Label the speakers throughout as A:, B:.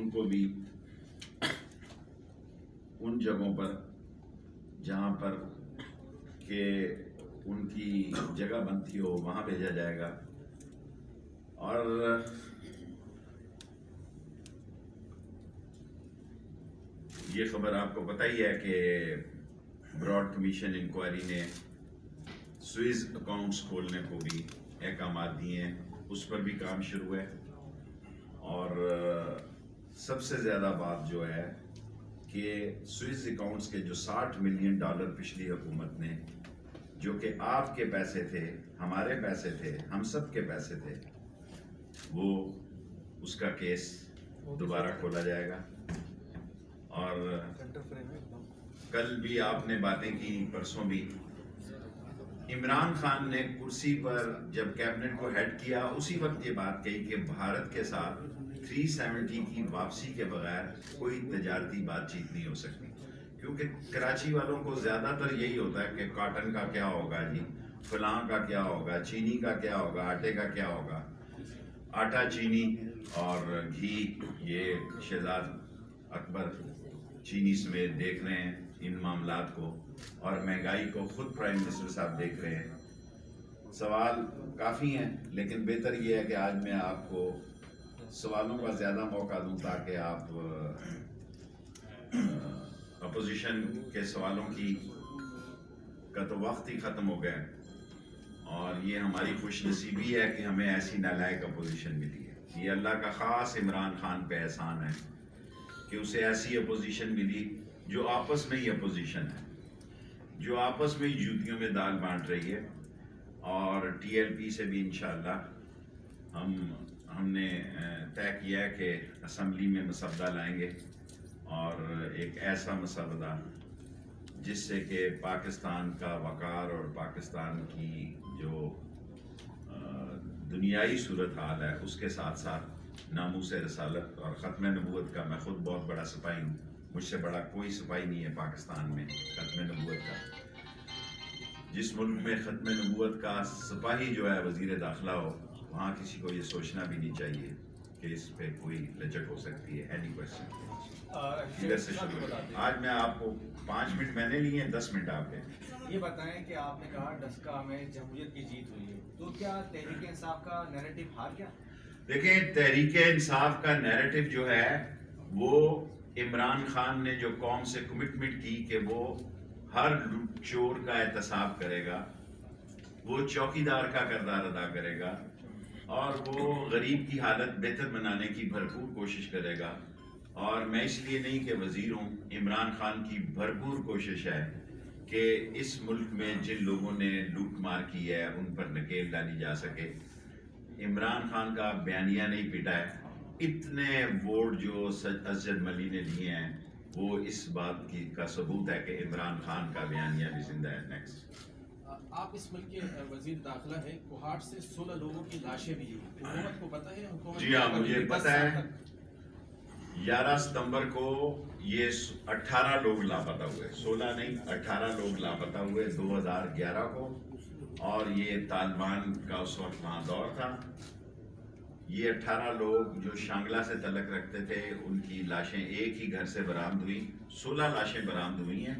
A: उनको भी उन जगहों पर जहाँ पर कि उनकी जगह बनती हो वहाँ भेजा जाएगा। और ये खबर आपको पता ही है कि ब्रॉड कमीशन इंक्वायरी ने स्विस अकाउंट्स खोलने को भी अहकामात दिए हैं, उस पर भी काम शुरू है। और सबसे ज़्यादा बात जो है कि स्विस अकाउंट्स के जो $60 मिलियन पिछली हुकूमत ने, जो कि आपके पैसे थे, हमारे पैसे थे, हम सब के पैसे थे, वो उसका केस दोबारा खोला जाएगा। और कल भी आपने बातें की, परसों भी इमरान खान ने कुर्सी पर जब कैबिनेट को हेड किया उसी वक्त ये बात कही कि भारत के साथ 370 की वापसी के बगैर कोई तजारती बातचीत नहीं हो सकती, क्योंकि कराची वालों को ज़्यादातर यही होता है कि कॉटन का क्या होगा जी, फलां का क्या होगा, चीनी का क्या होगा, आटे का क्या होगा। आटा, चीनी और घी, ये शहजाद अकबर चीनी समेत देख रहे हैं इन मामलात को, और महंगाई को खुद प्राइम मिनिस्टर साहब देख रहे हैं। सवाल काफ़ी हैं, लेकिन बेहतर ये है कि आज मैं आपको सवालों का ज़्यादा मौका दूं ताकि आप अपोजिशन के सवालों की का तो वक्त ही ख़त्म हो गया, और ये हमारी खुशनसीबी है कि हमें ऐसी नालायक अपोजिशन मिली है। ये अल्लाह का ख़ास इमरान खान पे एहसान है कि उसे ऐसी अपोजिशन मिली जो आपस में ही अपोजिशन है, जो आपस में ही जूतियों में दाल बांट रही है। और TLP से भी इंशाअल्लाह हमने तय किया है कि असम्बली में मसवदा लाएंगे, और एक ऐसा मसवदा जिससे कि पाकिस्तान का वक़ार और पाकिस्तान की जो दुनियाई सूरत हाल है उसके साथ साथ नामूस रसालत और ख़त्म नबूवत का, मैं ख़ुद बहुत बड़ा सिपाही हूँ, मुझसे बड़ा कोई सिपाही नहीं है पाकिस्तान में ख़त्म नबूवत का। जिस मुल्क में ख़त्म नबूवत का सिपाही जो है वज़ीर दाखिला हो, वहाँ किसी को ये सोचना भी नहीं चाहिए कि इस पे कोई लचक हो सकती है। Any question? आज मैं आपको 5 मिनट मैंने लिए हैं, 10 मिनट आपके।
B: ये बताएं कि आपने कहा डस्का में जमहूरियत की जीत हुई है, तो क्या तहरीक इंसाफ का नैरेटिव हार गया?
A: देखें, तहरीक इंसाफ का नैरेटिव जो है वो इमरान खान ने जो कौम से कमिटमेंट की कि वो हर चोर का एहतसाब करेगा, वो चौकीदार का किरदार अदा करेगा, और वो गरीब की हालत बेहतर बनाने की भरपूर कोशिश करेगा। और मैं इसलिए नहीं कि वज़ीर हूँ, इमरान खान की भरपूर कोशिश है कि इस मुल्क में जिन लोगों ने लूट मार की है उन पर नकेल डाली जा सके। इमरान खान का बयानिया नहीं पिटा है, इतने वोट जो असद मली ने लिए हैं वो इस बात की का सबूत है कि इमरान खान का बयानिया भी जिंदा है। नेक्स्ट।
C: आप इस मुल्क के वजीर दाखिला है, कोहाट से 16 लोगों की लाशें भी हैं, हुकूमत को पता है? हुकूमत
A: जी हाँ, मुझे पता है। 11 सितंबर को ये 18 लोग लापता हुए, 16 नहीं 18 लोग लापता हुए 2011 को, और ये तालिबान का उस वक्त वहाँ दौर था। ये 18 लोग जो शांगला से तलक रखते थे, उनकी लाशें एक ही घर से बरामद हुई। 16 लाशें बरामद हुई हैं,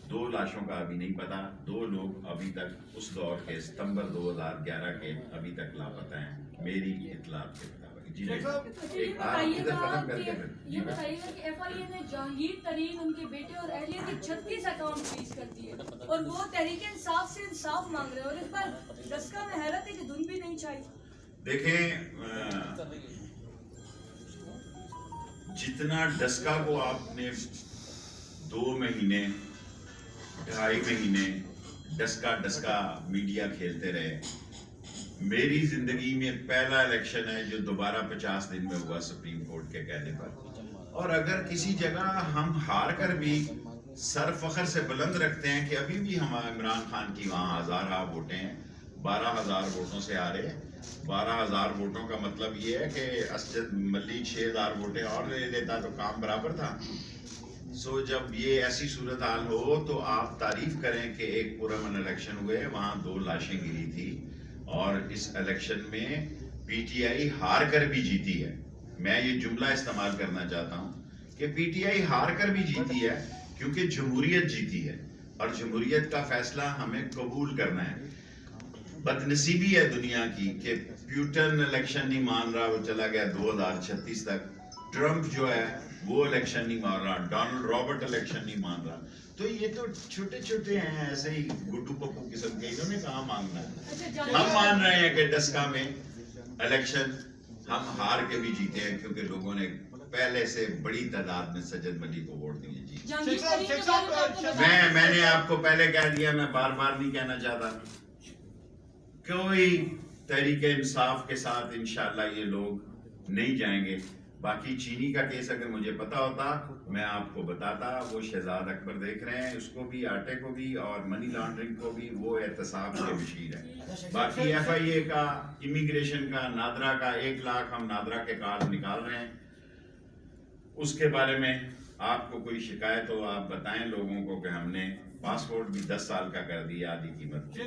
A: 2 लाशों का अभी नहीं पता। 2 लोग अभी तक उस दौर के सितंबर 2011 के अभी तक लापता हैं, मेरी इत्तलात के मुताबिक। जी
D: ये बताइएगा कि FIA ने जहांगीर तरीन, उनके बेटे और अहलिया के 36 अकाउंट फ्रीज कर दिए, और वो तहरीक इंसाफ से इंसाफ मांग रहे हैं, और इस पर डस्का में हैरत है कि धुन भी नहीं चाहिए।
A: देखें, जितना डस्का को आपने 2 महीने 2.5 महीने डस्का मीडिया खेलते रहे, मेरी जिंदगी में पहला इलेक्शन है जो दोबारा 50 दिन में हुआ सुप्रीम कोर्ट के कहने पर। और अगर किसी जगह हम हार कर भी सर फखर से बुलंद रखते हैं कि अभी भी हम इमरान खान की वहाँ 1000 वोटें हैं, 12,000 वोटों से हारे। 12,000 वोटों का मतलब ये है कि असद मलिक 6,000 वोटें और ले लेता तो काम बराबर था। सो जब ये ऐसी सूरत हाल हो तो आप तारीफ करें कि एक पुरअमन इलेक्शन हुए, वहाँ 2 लाशें गिरी थी, और इस इलेक्शन में PTI हार कर भी जीती है। میں یہ جملہ استعمال کرنا چاہتا ہوں کہ پی ٹی آئی ہار کر بھی جیتی ہے کیونکہ جمہوریت جیتی ہے، اور جمہوریت کا فیصلہ ہمیں قبول کرنا ہے۔ بدنصیبی ہے دنیا کی کہ پیوٹن الیکشن نہیں مان رہا، وہ چلا گیا 2036 تک، ٹرمپ جو ہے وہ الیکشن نہیں مان رہا، ڈونلڈ رابرٹ الیکشن نہیں مان رہا، تو یہ تو چھوٹے چھوٹے ہیں ایسے ہی گڈو پپو قسم کے، انہوں نے کہاں مانگنا ہے۔ ہم مان رہے ہیں کہ ڈسکا میں الیکشن ہم ہار کے بھی جیتے ہیں کیونکہ لوگوں نے پہلے سے بڑی تعداد میں سجد ملی کو ووٹ دیے جی۔ میں نے آپ کو پہلے کہہ دیا، میں بار بار نہیں کہنا چاہتا، کوئی تحریک انصاف کے ساتھ انشاءاللہ یہ لوگ نہیں جائیں گے۔ باقی چینی کا کیس اگر مجھے پتا ہوتا میں آپ کو بتاتا، وہ شہزاد اکبر دیکھ رہے ہیں، اس کو بھی، آٹے کو بھی اور منی لانڈرنگ کو بھی، وہ احتساب کے مشیر ہے۔ باقی ایف آئی اے کا، امیگریشن کا، نادرا کا 1 لاکھ ہم نادرا کے کارڈ نکال رہے ہیں، اس کے بارے میں آپ کو کوئی شکایت ہو آپ بتائیں لوگوں کو کہ ہم نے پاسپورٹ بھی 10 سال کا کر دیا آدھی قیمت۔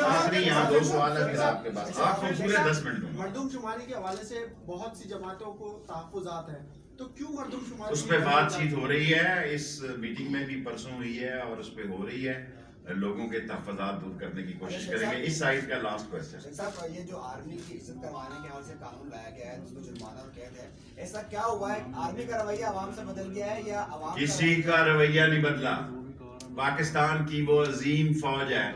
A: آخری یہاں 2 سوال ہے پھر آپ کے پاس، آپ کو پورے 10 منٹ دوں گا۔
E: مردم شماری کے حوالے سے بہت سی جماعتوں کو تحفظات ہیں، تو کیوں مردم شماری
A: اس پہ بات چیت ہو رہی ہے، اس میٹنگ میں بھی پرسوں ہوئی ہے اور اس پہ ہو رہی ہے، لوگوں کے تحفظات دور کرنے کی کوشش کریں گے۔ اس سائڈ کا لاسٹ کوسچن
F: صاحب، یہ جو آرمی کی عزت کروانے کے حوالے سے قانون لایا گیا ہے جس کو جرمانہ اور قید ہے، ایسا کیا ہوا ہے؟ آرمی کا رویہ عوام سے بدل گیا ہے یا عوام
A: کسی کا رویہ نہیں بدلا؟ پاکستان کی وہ عظیم فوج ہے،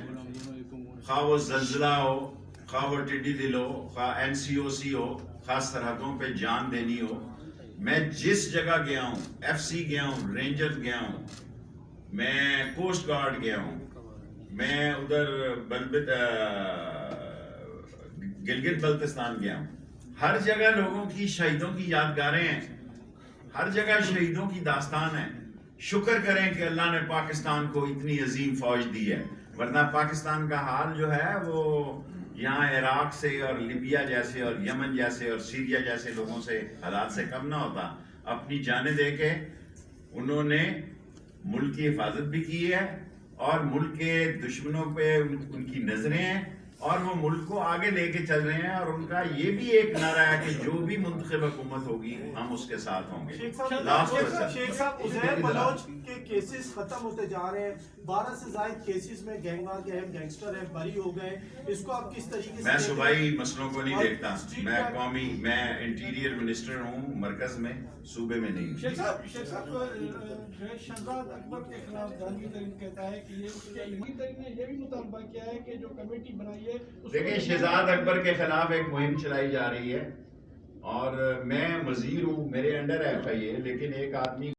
A: خواہ وہ زلزلہ ہو، خواہ وہ ٹڈی دل ہو، خواہ این سی او سی ہو، خواہ سرحدوں پہ جان دینی ہو۔ میں جس جگہ گیا ہوں، ایف سی گیا ہوں، رینجر گیا ہوں، میں کوسٹ گارڈ گیا ہوں، میں ادھر گلگت بلتستان گیا ہوں، ہر جگہ لوگوں کی، شہیدوں کی یادگاریں ہیں، ہر جگہ شہیدوں کی داستان ہے۔ شکر کریں کہ اللہ نے پاکستان کو اتنی عظیم فوج دی ہے، ورنہ پاکستان کا حال جو ہے وہ یہاں عراق سے اور لیبیا جیسے اور یمن جیسے اور سیریا جیسے لوگوں سے حالات سے کم نہ ہوتا۔ اپنی جانیں دے کے انہوں نے ملک کی حفاظت بھی کی ہے، اور ملک کے دشمنوں پہ ان کی نظریں ہیں، اور وہ ملک کو آگے لے کے چل رہے ہیں، اور ان کا یہ بھی ایک نعرہ ہے کہ جو بھی منتخب حکومت ہوگی ہم اس کے ساتھ ہوں گے۔
E: شیخ صاحب، عزیر بلوچ کے کیسز ختم ہوتے جا رہے ہیں، 12 سے زائد کیسز میں گینگ وار کے اہم گینگسٹر ہیں بری ہو گئے، اس کو آپ کس طریقے سے؟
A: میں صوبائی مسئلوں کو نہیں دیکھتا، میں انٹیریئر منسٹر ہوں مرکز میں، صوبے میں نہیں۔
G: شیخ صاحب، شہزاد اکبر کے خلاف جہانگیر ترین کہتا ہے کہ یہ اس کے ایمان ترین نے یہ بھی مطالبہ کیا ہے کہ جو کمیٹی بنائی ہے
A: دیکھیں، شہزاد اکبر کے خلاف ایک مہم چلائی جا رہی ہے، اور میں وزیر ہوں، میرے انڈر ہے ایف آئی اے، لیکن ایک آدمی